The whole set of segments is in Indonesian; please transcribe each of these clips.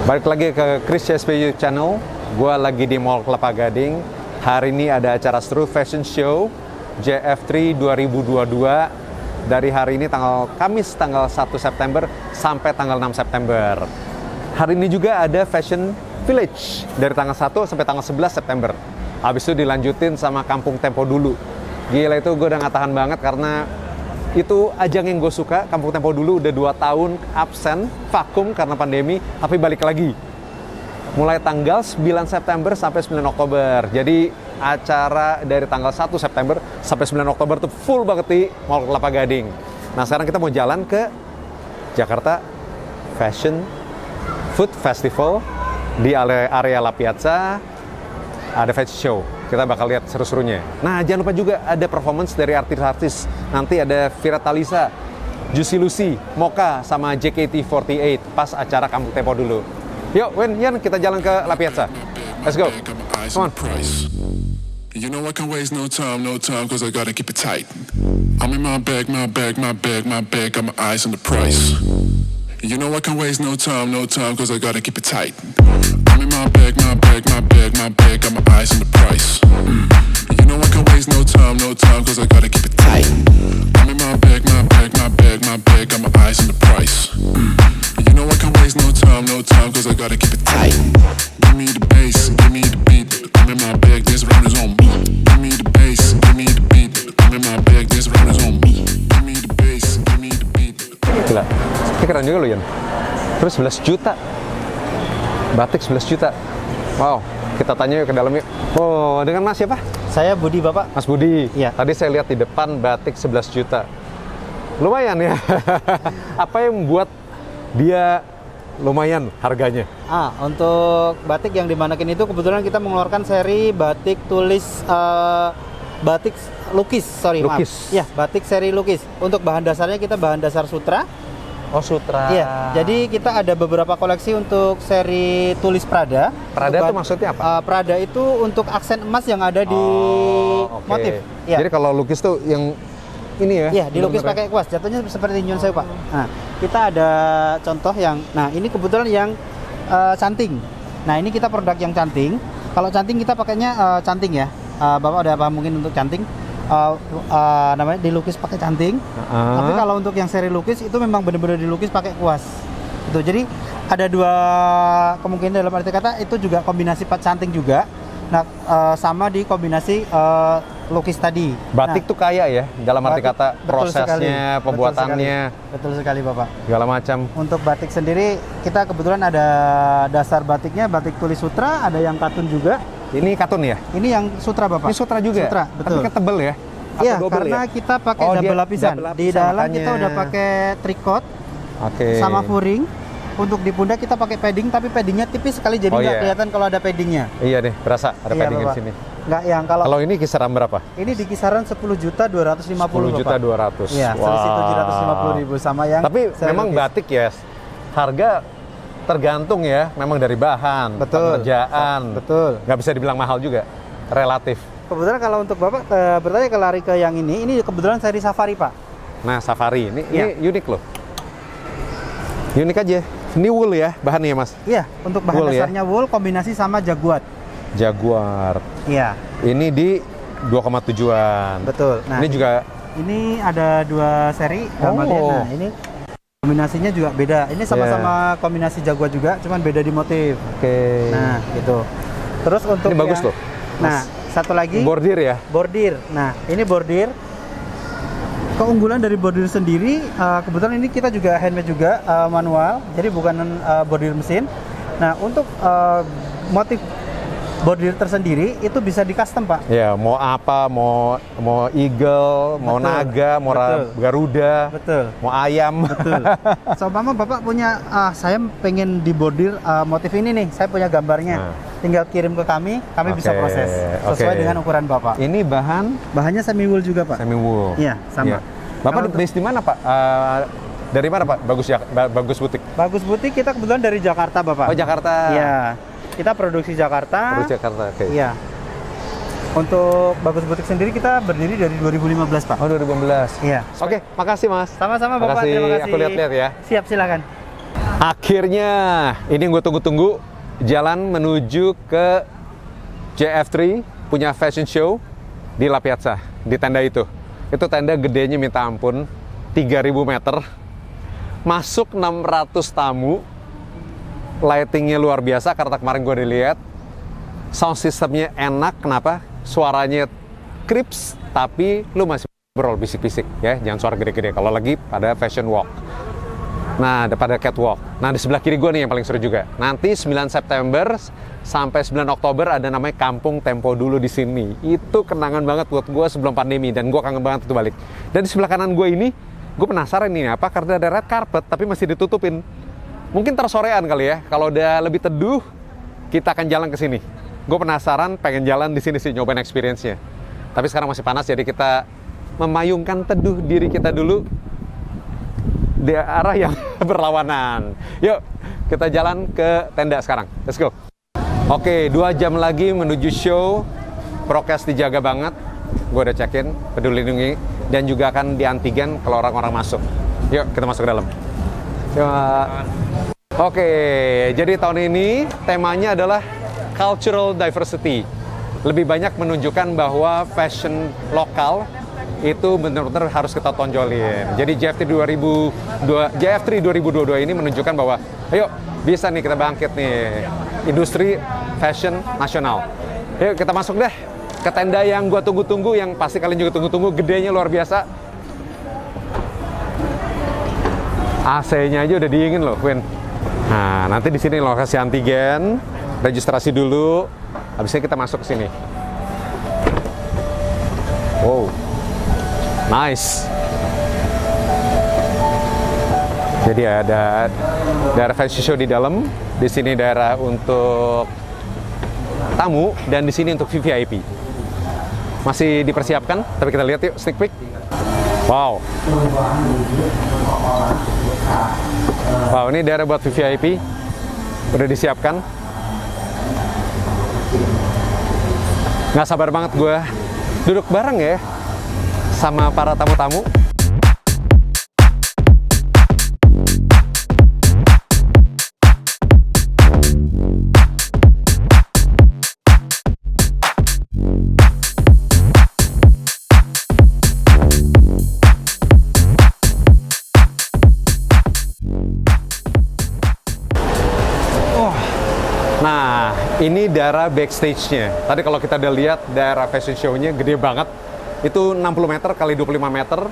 Balik lagi ke Chris CSP Channel. Gua lagi di Mall Kelapa Gading. Hari ini ada acara seru Fashion Show JF3 2022. Dari hari ini Kamis tanggal 1 September sampai tanggal 6 September. Hari ini juga ada Fashion Village dari tanggal 1 sampai tanggal 11 September. Habis itu dilanjutin sama Kampung Tempo Dulu. Gila, itu gue udah gak tahan banget karena itu ajang yang gue suka. Kampung Tempo Dulu udah 2 tahun absen, vakum karena pandemi, tapi balik lagi. Mulai tanggal 9 September sampai 9 Oktober. Jadi acara dari tanggal 1 September sampai 9 Oktober tuh full banget di Mall Kelapa Gading. Nah, sekarang kita mau jalan ke Jakarta Fashion Food Festival di area La Piazza. Ada fashion show. Kita bakal lihat seru-serunya. Nah, jangan lupa juga ada performance dari artis-artis. Nanti ada Vira Talisa, Juicy Lucy, Mocha, sama JKT48 pas acara Kampung Tempo Dulu. Yuk, Yan, kita jalan ke La Piazza. Let's go. Come on. You know I can waste no time, cause I gotta keep it tight. I'm in my bag, got my eyes on the price. You know I can waste no time, cause I gotta keep it tight. I'm in my bag, got my eyes on the price. You know I can waste no time, cause I gotta keep it tight. I'm in my bag, got my eyes on the price. You know I can waste no time, cause I gotta keep it tight. Give me the bass, give me the beat. I'm in my bag, this round is on me. Give me the bass, give me the beat. I'm in my bag, this round is on me. Give me the bass, give me the beat. Gila, ini keren juga loh, Yan. Terus 11 juta. Batik 11 juta. Wow, kita tanya yuk ke dalam yuk. Oh, dengan Mas siapa? Saya Budi, Bapak. Mas Budi. Iya. Tadi saya lihat di depan batik 11 juta. Lumayan ya. Apa yang membuat dia lumayan harganya? Untuk batik yang dimanakin itu kebetulan kita mengeluarkan seri batik tulis batik lukis, Lukis. maaf. Ya, batik seri lukis. Untuk bahan dasarnya kita bahan dasar sutra. Oh, sutra. Iya. Jadi kita ada beberapa koleksi untuk seri tulis Prada. Prada itu maksudnya apa? Prada itu untuk aksen emas yang ada di oke. motif. Ya. Jadi kalau lukis tuh yang ini ya? Iya, dilukis pakai kuas. Jatuhnya seperti nyun sewu, Pak. Nah, kita ada contoh yang, nah ini kebetulan yang canting. Nah, ini kita produk yang canting. Kalau canting kita pakainya canting ya. Bapak udah paham mungkin untuk canting. Namanya dilukis pakai canting. Tapi kalau untuk yang seri lukis itu memang benar-benar dilukis pakai kuas. Itu. Jadi ada 2 kemungkinan dalam arti kata itu juga kombinasi canting juga. Nah, sama di kombinasi lukis tadi. Batik tuh kaya ya, dalam arti batik, kata prosesnya, pembuatannya. Betul sekali, Bapak. Segala macam. Untuk batik sendiri, kita kebetulan ada dasar batiknya, batik tulis sutra, ada yang katun juga. Ini katun ya? Ini yang sutra, Bapak. Ini sutra juga? Sutra, betul. Tapi kan tebel ya? Iya, Double karena ya? kita pakai Oh, double dia lapisan. double lapisan, Di dalam makanya. kita udah pakai tricot sama furing. Untuk di pundak kita pakai padding, tapi paddingnya tipis sekali, jadi nggak kelihatan kalau ada paddingnya. Iya deh, berasa ada padding di sini. Nggak yang kalau ini kisaran berapa? ini di kisaran 10.250.000, 10.200.000. Iya, selisih 750.000 sama yang. Tapi memang lukis. batik ya, harga tergantung ya, memang dari bahan, Betul. pekerjaan. Betul. Nggak bisa dibilang mahal juga, relatif. Kebetulan kalau untuk Bapak bertanya ke lari ke yang ini kebetulan seri safari, Pak. Nah, safari ini unik loh. Unik aja. Ini wool ya, bahannya Mas? Iya, untuk bahan wool, dasarnya wool kombinasi sama jaguar. Jaguar. Iya. Ini di 2,7-an. Betul. Nah, ini juga ini ada 2 seri gambarnya. Nah, ini kombinasinya juga beda. Ini sama-sama kombinasi jaguar juga, cuman beda di motif. Oke. Nah, gitu. Terus untuk ini bagus loh. Nah, satu lagi bordir ya? Bordir. Nah, ini bordir. Keunggulan dari bordir sendiri, kebetulan ini kita juga handmade juga, manual, jadi bukan bordir mesin. Nah, untuk motif bordir tersendiri itu bisa di custom, Pak. Ya, mau apa, mau eagle, mau naga, mau garuda, mau ayam. Betul. Seumpama Bapak punya, saya pengen dibordir motif ini nih, saya punya gambarnya. Tinggal kirim ke kami bisa proses sesuai dengan ukuran Bapak. Ini bahannya semi wool juga, Pak. Semi wool. Iya, sama. Bapak based di mana, Pak? Dari mana, Pak? Bagus Butik. Bagus Butik kita kebetulan dari Jakarta, Bapak. Oh, Jakarta. Iya. Kita produksi Jakarta. Produksi Jakarta, oke. Iya. Untuk Bagus Butik sendiri kita berdiri dari 2015, Pak. Oh, 2015. Iya. Oke, makasih Mas. Sama-sama Bapak, makasih. terima kasih. Aku lihat-lihat ya. Siap, silakan. Akhirnya, ini yang gue tunggu-tunggu, jalan menuju ke JF3 punya fashion show di La Piazza, di tenda itu. Itu tenda gedenya minta ampun, 3.000 meter, masuk 600 tamu, lightingnya luar biasa karena kemarin gue dilihat, sound systemnya enak, kenapa? Suaranya krips, tapi lu masih ngobrol bisik-bisik ya, jangan suara gede-gede kalau lagi pada fashion walk. Nah, pada catwalk. Nah, di sebelah kiri gue nih yang paling seru juga. Nanti 9 September sampai 9 Oktober ada namanya Kampung Tempo Dulu di sini. Itu kenangan banget buat gue sebelum pandemi dan gue kangen banget itu balik. Dan di sebelah kanan gue ini, gue penasaran ini apa karena ada red carpet tapi masih ditutupin. Mungkin tersorean kali ya. Kalau udah lebih teduh, kita akan jalan ke sini. Gue penasaran, pengen jalan di sini sih, nyobain experience-nya. Tapi sekarang masih panas, jadi kita memayungkan teduh diri kita dulu di arah yang berlawanan. Yuk, kita jalan ke tenda sekarang. Let's go. Oke, 2 jam lagi menuju show. Prokes dijaga banget. Gue udah check-in, peduli lindungi, dan juga akan di antigen kalau orang-orang masuk. Yuk, kita masuk ke dalam. Yuk. Oke, jadi tahun ini temanya adalah cultural diversity. Lebih banyak menunjukkan bahwa fashion lokal itu benar-benar harus kita tonjolin. Jadi JF3 2022 ini menunjukkan bahwa ayo bisa nih kita bangkit nih industri fashion nasional. Yuk kita masuk deh ke tenda yang gua tunggu-tunggu, yang pasti kalian juga tunggu-tunggu, gedenya luar biasa. AC-nya aja udah dingin loh, Win. Nah, nanti di sini lokasi antigen, registrasi dulu, habisnya kita masuk ke sini. Wow. Nice. Jadi ada daerah fashion show di dalam, di sini daerah untuk tamu, dan di sini untuk VVIP. Masih dipersiapkan, tapi kita lihat yuk sneak peek. Wow. Wow, ini daerah buat VVIP. Udah disiapkan. Nggak sabar banget gue duduk bareng ya sama para tamu-tamu. Nah, ini daerah backstage-nya. Tadi kalau kita udah lihat daerah fashion show-nya gede banget. Itu 60 meter kali 25 meter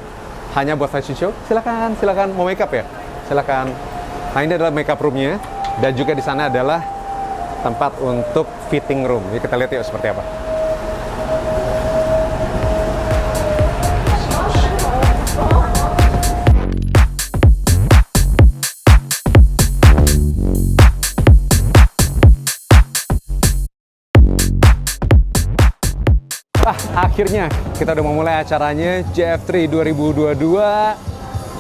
hanya buat fashion show. Silakan, silakan mau makeup ya? Silakan. Nah, ini adalah makeup room-nya, dan juga di sana adalah tempat untuk fitting room. Jadi kita lihat yuk seperti apa. Akhirnya kita udah mau mulai acaranya JF3 2022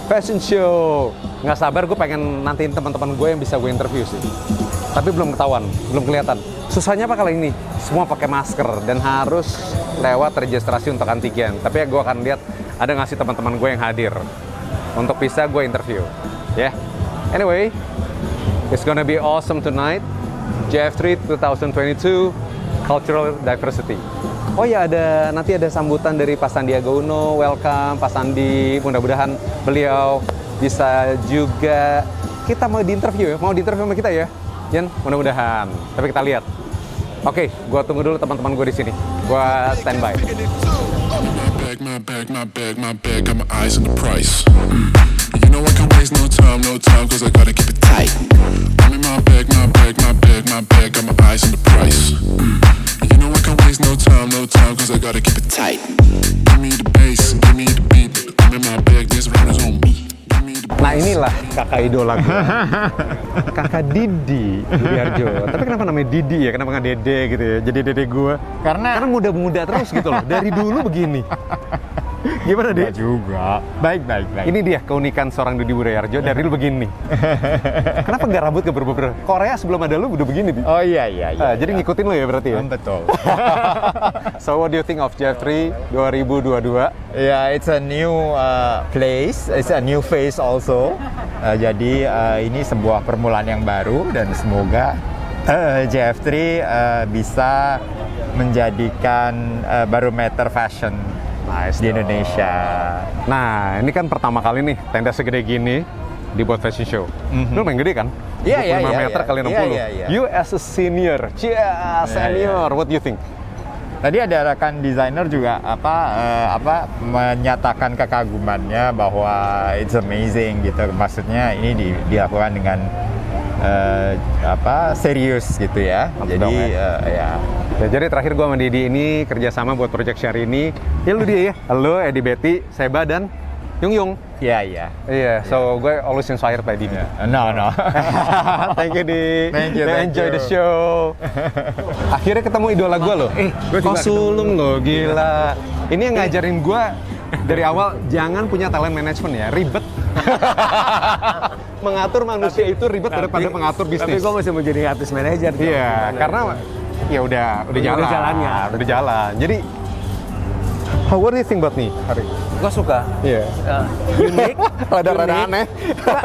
Fashion Show. Nggak sabar gue pengen nantiin teman-teman gue yang bisa gue interview sih. Tapi belum ketahuan, belum kelihatan. Susahnya apa kali ini? Semua pakai masker dan harus lewat registrasi untuk antigen. Tapi ya gue akan lihat ada nggak sih teman-teman gue yang hadir untuk bisa gue interview. Ya. Yeah. Anyway, it's gonna be awesome tonight. JF3 2022 Cultural Diversity. Oh ya, nanti ada sambutan dari Pak Sandiaga Uno, welcome Pak Sandi, mudah-mudahan beliau bisa juga, kita mau diinterview ya, mau diinterview sama kita ya, Jan, mudah-mudahan, tapi kita lihat. Oke, gua tunggu dulu teman-teman gue di sini, gua standby. My bag, got my eyes on the price. You know I can't waste no time, cause I gotta keep it tight. I'm in my bag, got my eyes on the price. You know I can't waste no time, cause I gotta keep it tight. Give me the bass, give me the beat. I'm in my bag, this round is on me. Nah inilah kakak idola gue, kakak Didi Budiarjo. Tapi kenapa namanya Didi ya? Kenapa nggak Dede gitu ya? Jadi Dede gue. Karena muda-muda terus gitu loh. Dari dulu begini. Gimana Di? Enggak juga. Baik. Ini dia keunikan seorang Dodi Budiarjo, dari lu begini. Kenapa nggak rambut gak berber? Korea sebelum ada lu udah begini Di. Oh iya. Jadi ngikutin lu ya berarti ya? Betul. So what do you think of JF3 2022? Yeah, it's a new place, it's a new phase also. Jadi ini sebuah permulaan yang baru dan semoga JF3 bisa menjadikan barometer fashion di Indonesia. Nah, ini kan pertama kali nih tenda segede gini dibuat fashion show. Lu main gede kan? Iya, 25 meter kali 60. Iya. You as a senior, senior, what do you think? Tadi ada rekan desainer juga menyatakan kekagumannya bahwa it's amazing gitu. Maksudnya ini dilakukan dengan serius gitu ya. Jadi ya. Ya, jadi terakhir gua sama Didi ini kerjasama buat project share ini. Ya lu dia ya, lu Edi Betty, Seba dan Yung. Iya. So gue always inspired by Didi. No. Thank you Di. Thank you. Enjoy the show. Akhirnya ketemu idola gue loh. Kok sulung loh, gila. Ini yang ngajarin gue dari awal jangan punya talent management ya, ribet. Mengatur manusia itu ribet daripada mengatur bisnis. Tapi gue masih mau jadi artist manager. Iya, karena ya udah jalan. Jadi what do you think about me, Hari? Gue suka. Iya. Unik. Rada-rada aneh.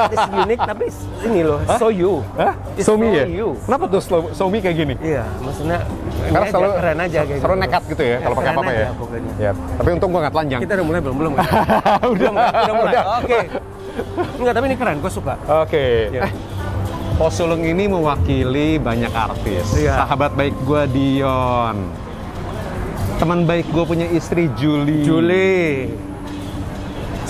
It's unique tapi ini loh, so you. Hah? It's So me so ya? you. Kenapa tuh so me kayak gini? Iya, maksudnya Karena ini selalu aja, keren aja kayak selalu gitu. nekat gitu ya kalau pakai Keren apa-apa aja ya. pokoknya. Ya. Tapi untung gua nggak telanjang. Kita udah mulai belum? Udah mulai. Oke. Enggak, tapi ini keren, gue suka. Oke. Iya. Pos Sulung ini mewakili banyak artis. Iya. Sahabat baik gua Dion. Teman baik gua punya istri Julie.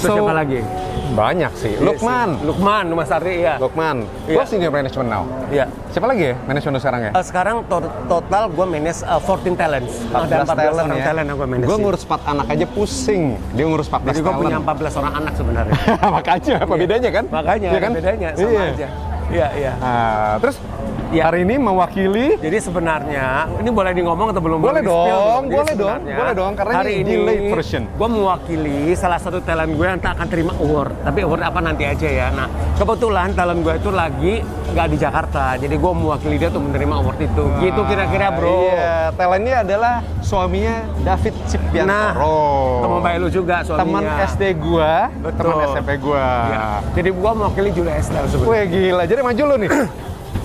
Terus siapa lagi? Banyak sih. Lukman. Lukman, Mas Ardi ya. Lukman. Iya. Gua senior management now. Iya. Siapa lagi ya manajemen sekarang ya? Sekarang total gue manage 14 talents. Ada 14 orang ya. talent yang gue manage. Gue ngurus 4 anak aja pusing. Dia ngurus 14 Jadi gue talent. punya 14 orang anak sebenarnya. Makanya apa bedanya kan? Makanya Iya kan? bedanya sama Iya. aja. Iya. Nah, terus Iya. hari ini mewakili. Jadi sebenarnya ini boleh di ngomong atau belum? Boleh di-spill dong, Jadi boleh sebenarnya, dong, karena hari ini delayed version. Gue mewakili salah satu talent gue yang tak akan terima award. Tapi award apa nanti aja ya. Nah, kebetulan talent gue itu lagi nggak di Jakarta, jadi gue mewakili dia untuk menerima award itu. Gitu kira-kira bro. Iya, talentnya adalah suaminya David Cipiantoro. Teman baik lu juga suaminya. Teman SD gua, Betul. teman SMP gua. Ya. Jadi gue mewakili Julia Estelle sebenarnya. Wih gila, jadi maju lu nih.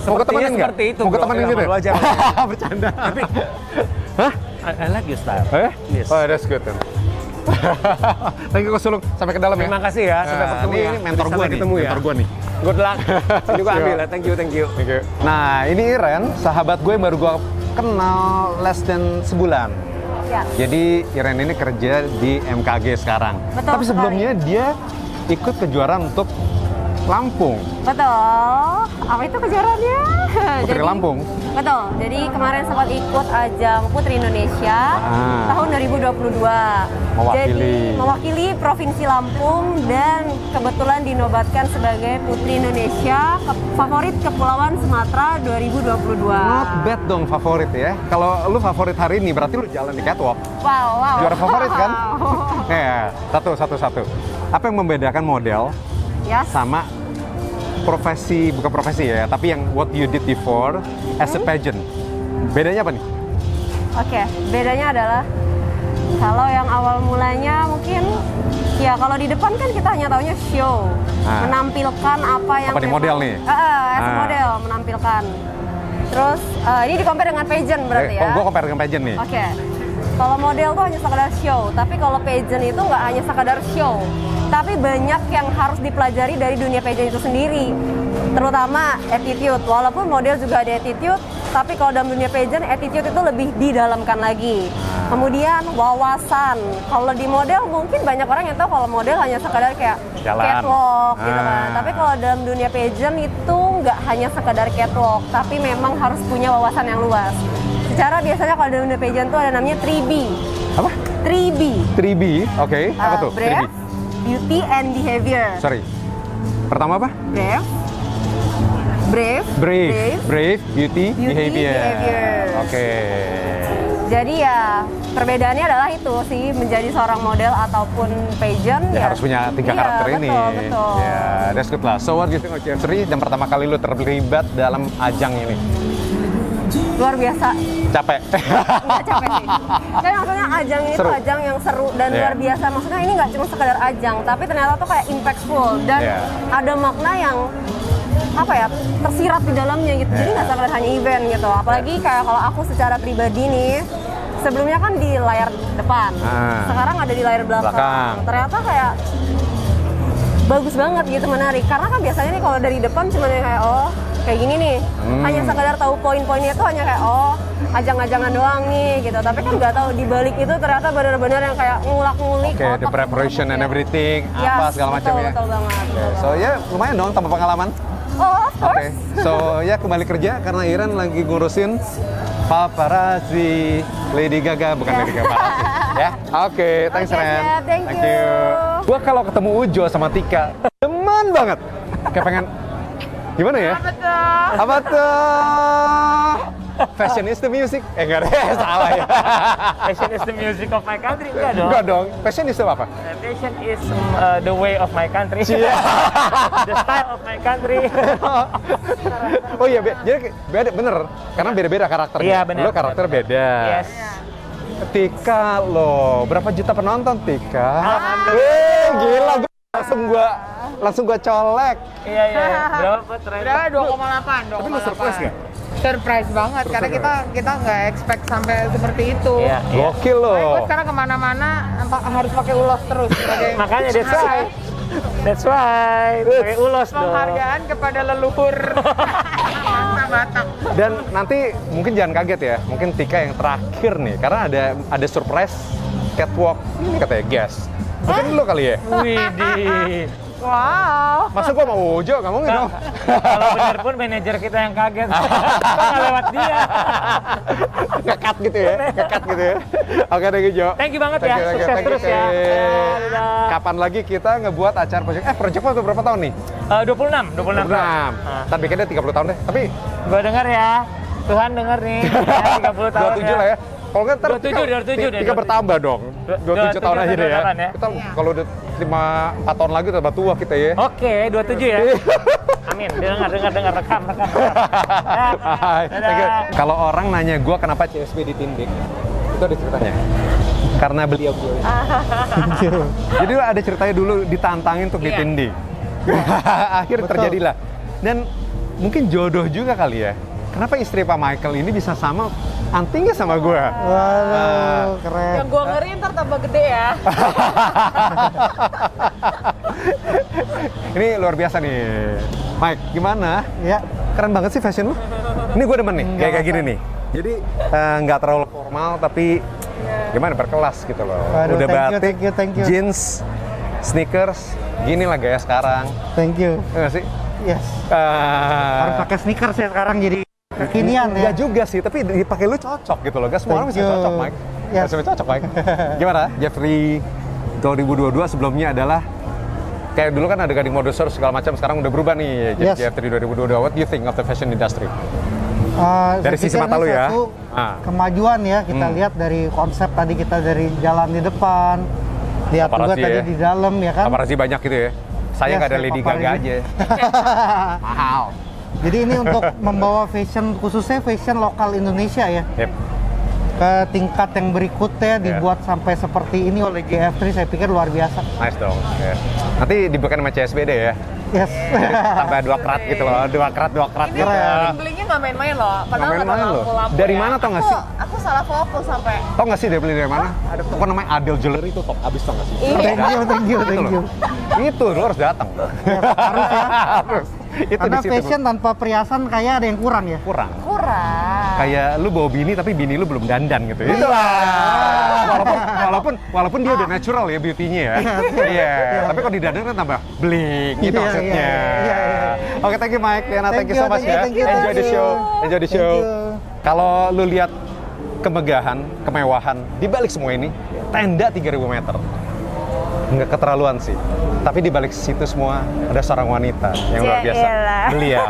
Mau ketemenin nggak? Seperti itu, Mau bro. ketemenin Ya, gitu? malu aja. Bercanda. Tapi Hah? I like your style. Yes. Oh, that's good. Thank you, Ko Sulung. Sampai ke dalam ya. Terima kasih ya, sampai ketemu ini ya. mentor Sampai gua nih. ketemu ya. Mentor gua nih. Good luck. Ini gue ambil ya. Thank you. Thank you. Nah, ini Iren, sahabat gue yang baru gue kenal less than sebulan. Ya. Jadi Iren ini kerja di MKG sekarang. Betul Tapi sebelumnya dia ikut kejuaraan untuk Lampung. Betul. Apa itu kejuaraannya? Putri Lampung. Betul. Jadi kemarin sempat ikut ajang Putri Indonesia tahun 2022. Mewakili. Jadi mewakili Provinsi Lampung dan kebetulan dinobatkan sebagai Putri Indonesia favorit Kepulauan Sumatera 2022. Not bad dong favorit ya. Kalau lu favorit hari ini berarti lu jalan di catwalk. Wow. Juara favorit kan? Wow. Ya, satu. Apa yang membedakan model Yes. sama profesi, bukan profesi ya, tapi yang what you did before as a pageant. Bedanya apa nih? Oke, bedanya adalah kalau yang awal mulanya mungkin ya kalau di depan kan kita hanya taunya show, menampilkan apa yang Apa di model nih? As a model menampilkan. Terus ini di-compare dengan pageant berarti ya? Oh, gue compare dengan pageant nih. Oke. Kalau model tuh hanya sekadar show, tapi kalau pageant itu nggak hanya sekadar show, tapi banyak yang harus dipelajari dari dunia pageant itu sendiri. Terutama attitude, walaupun model juga ada attitude, tapi kalau dalam dunia pageant, attitude itu lebih didalamkan lagi. Kemudian wawasan, kalau di model mungkin banyak orang yang tahu kalau model hanya sekadar kayak Jalan. catwalk gitu kan. Tapi kalau dalam dunia pageant itu nggak hanya sekadar catwalk, tapi memang harus punya wawasan yang luas. Secara biasanya kalau dalam dunia pageant tuh ada namanya 3B. Apa? 3B. 3B, oke. Apa tuh? 3B. Brave, beauty, and behavior. Sorry. Pertama apa? Brave, Brave, beauty, behavior. behavior. Oke. Jadi ya perbedaannya adalah itu sih, menjadi seorang model ataupun pageant Ya, harus punya 3 karakter ini. Betul. Ya, that's good lah. So what do you think of GF3 dan pertama kali lu terlibat dalam ajang ini? Luar biasa. Capek? Nggak capek sih. Tapi maksudnya ajang ini Seru. tuh ajang yang seru dan Yeah. luar biasa. Maksudnya ini nggak cuma sekedar ajang, tapi ternyata tuh kayak impactful dan Yeah. ada makna yang apa ya, tersirat di dalamnya gitu. Jadi nggak sekedar hanya event gitu. Apalagi kayak kalau aku secara pribadi nih, sebelumnya kan di layar depan, sekarang ada di layar belakang. Ternyata kayak bagus banget gitu, menarik. Karena kan biasanya nih kalau dari depan cuma kayak kayak gini nih, hanya sekedar tahu poin-poinnya itu hanya kayak ajang-ajangan doang nih gitu. Tapi kan nggak tahu di balik itu ternyata benar-benar yang kayak ngulak-ngulik. Oke, the preparation and everything, apa segala macam ya. Betul banget. So ya lumayan dong tambah pengalaman. Oh, of course. Oke, so ya kembali kerja karena Iren lagi ngurusin paparazzi Lady Gaga, bukan Lady Gaga paparazzi. Ya, oke, thanks Oke, Ren. Chef, thank you. Gua kalau ketemu Ujo sama Tika, teman banget. Kayak pengen gimana ya? Apa tuh? Fashion is the music. Enggak deh, salah ya. Fashion is the music of my country. Enggak dong. Enggak dong. Fashion is apa? Fashion is the way of my country. The style of my country. Oh iya, jadi beda bener. Karena beda-beda karakternya. Iya, benar. Lo karakter beda. Yes. Tika lo, berapa juta penonton Tika? Alhamdulillah. Gila, langsung gua colek. Iya. Berapa terakhir? Berapa? 2,8. Tapi lo surprise nggak? Surprise banget karena kita nggak expect sampai seperti itu. Iya. Gokil lo. Gue sekarang kemana-mana harus pakai ulos terus sebagai Makanya that's why pakai ulos dong. penghargaan kepada leluhur bangsa Batak. Dan nanti mungkin jangan kaget ya, mungkin Tika yang terakhir nih, karena ada surprise catwalk ini katanya guest. Mungkin lo kali ya? Widih. Wow. Masa gua mau Ujo, nggak mungkin dong. Kalau bener pun manajer kita yang kaget. Kok nggak lewat dia? Ngekat gitu ya, ngekat gitu ya. Oke deh Jo. Thank you banget Thank ya. you, thank you, Sukses thank you, terus ya. Tim. Dadah. Kapan lagi kita ngebuat acara project? Project lo udah berapa tahun nih? 26 6. tahun. Ntar bikinnya 30 tahun deh. Tapi Gua dengar ya. Tuhan dengar nih. Ya, 30 tahun 27 lah ya. Kalau nggak ntar 27 deh. Tika bertambah dong. 27 tahun aja deh ya. 28 ya. Kita kalau udah 4 tahun lagi tambah tua kita ya. Oke, 27 ya. Amin. Dengar rekam. Hai. Dadah. Thank you. Kalau orang nanya gue kenapa CSP ditindik, itu ada ceritanya. Karena beliau. Jadi ada ceritanya dulu ditantangin untuk ditindih. Akhirnya terjadilah. Dan mungkin jodoh juga kali ya. Kenapa istri Pak Michael ini bisa sama antingnya sama gue? Waduh, keren. Yang gue ngeri ntar tambah gede ya. Ini luar biasa nih. Mike, gimana? Ya, Keren banget sih fashion lu. Ini gue demen nih, kayak gini nih. Jadi nggak terlalu formal tapi gimana berkelas gitu loh. Waduh, Udah thank you, batik, thank you. jeans, sneakers, gini lah gaya sekarang. thank you. Iya nggak sih? Yes. Harus pakai sneakers ya sekarang jadi kekinian ya. Nggak juga sih, tapi dipakai lu cocok gitu loh. Gak semua orang Thank bisa you. cocok, Mike. Yes. Gak semua cocok, Mike. Gimana? Jeffrey 2022 sebelumnya adalah kayak dulu kan ada Gading Mode Store segala macam, sekarang udah berubah nih. Yes. Jeffrey 2022. What do you think of the fashion industry? Dari Saya sisi pikir mata ini lu ya. satu kemajuan ya, kita lihat dari konsep tadi, kita dari jalan di depan, lihat juga Paparazzi tadi ya. di dalam ya kan. Paparazzi banyak gitu ya. Saya Yes, nggak ada ya, Lady paparazzi. Gaga aja. Mahal. Jadi ini untuk membawa fashion, khususnya fashion lokal Indonesia ya, Yep. ke tingkat yang berikutnya, dibuat sampai seperti ini oleh JF3, saya pikir luar biasa. Nice dong. Ya. Nanti dibuatkan sama CSBD ya. Yes. Sampai 2 krat gitu loh. 2 krat Ini gitu. bling-blingnya nggak main-main loh. Padahal Nggak ada main-main loh. lampu-lampu Dari ya. mana tau nggak sih? Aku salah fokus sampai. Tau nggak sih dia beli dari mana? Ada toko namanya Adel Jewelry itu top abis tau nggak sih? Thank you, thank you, thank you. Itu lu harus datang. Harus ya. Harus. Itu Karena di situ fashion tanpa perhiasan kayak ada yang kurang ya. kurang. Kurang. Kayak lu bawa bini tapi bini lu belum dandan gitu. Itulah. Walaupun dia udah natural ya beauty-nya ya. Iya. Tapi kalau didandan kan tambah bling gitu Iya, maksudnya. iya. Oke, thank you Mike. Liana, thank you so much ya. thank you, Enjoy the thank show. you. Enjoy the Thank show. you. Kalau lu lihat kemegahan, kemewahan di balik semua ini, tenda 3000 meter. nggak keterlaluan sih. Tapi di balik situ semua ada seorang wanita yang luar biasa. Yaelah. Beliau.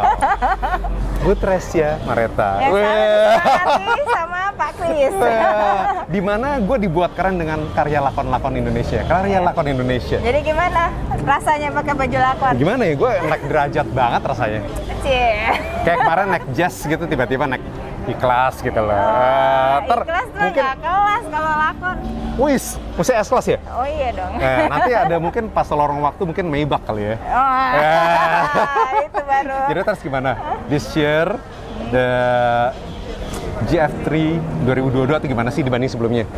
Bu Tresya Mareta. Yang Weh. sama nanti sama Pak Kris. Di mana gue dibuat keren dengan karya lakon-lakon Indonesia. Karya lakon Indonesia. Jadi gimana rasanya pakai baju lakon? Gimana ya, gue naik derajat banget rasanya. Cie. Kayak kemarin naik jazz gitu, tiba-tiba naik ikhlas gitu loh. Ikhlas tuh nggak kelas kalau lakon. Wis, mesti S-kelas ya? Oh iya dong. Nanti ada mungkin pas lorong waktu mungkin Maybach kali ya. Oh, itu baru. Jadi terus gimana? This year, the GF3 2022 atau gimana sih dibanding sebelumnya?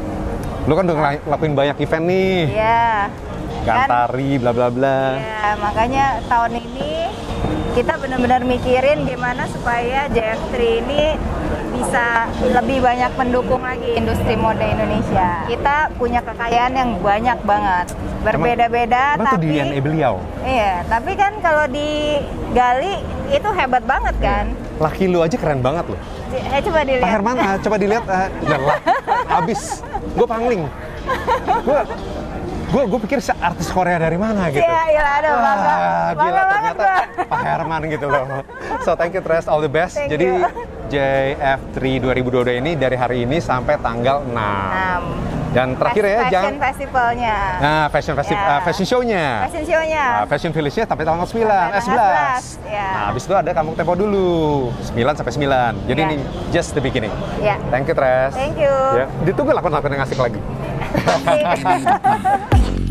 Lu kan udah ngelakuin banyak event nih. Iya. Gantari, bla bla bla. Ya, makanya tahun ini kita benar-benar mikirin gimana supaya JF3 ini bisa lebih banyak mendukung lagi industri mode Indonesia. Kita punya kekayaan yang banyak banget, berbeda-beda Emang itu tapi di DNA beliau. iya, tapi kan kalau digali itu hebat banget kan. Laki lu aja keren banget loh. Coba dilihat. Pak Herman, coba dilihat. Yalah, abis. Gue pangling. Gue pikir artis Korea dari mana gitu. Iya, iya, aduh, bangga. Gila, Bangga banget ternyata Pak Herman gitu loh. So, thank you Tres, all the best. Thank Jadi, you. JF3 2022 ini dari hari ini sampai tanggal 6. Dan terakhir ya, Fashion jangan... festivalnya. Nah, fashion show-nya. Fashion show-nya. Fashion village-nya sampai tanggal 9, Sampai 11. ya. Nah, habis itu ada Kampung Tempo dulu, 9 sampai 9. Jadi Ya. ini just the beginning. Ya. Thank you, Tres. Thank you. Ya, ditunggu lakon-lakon yang asik lagi. Asik.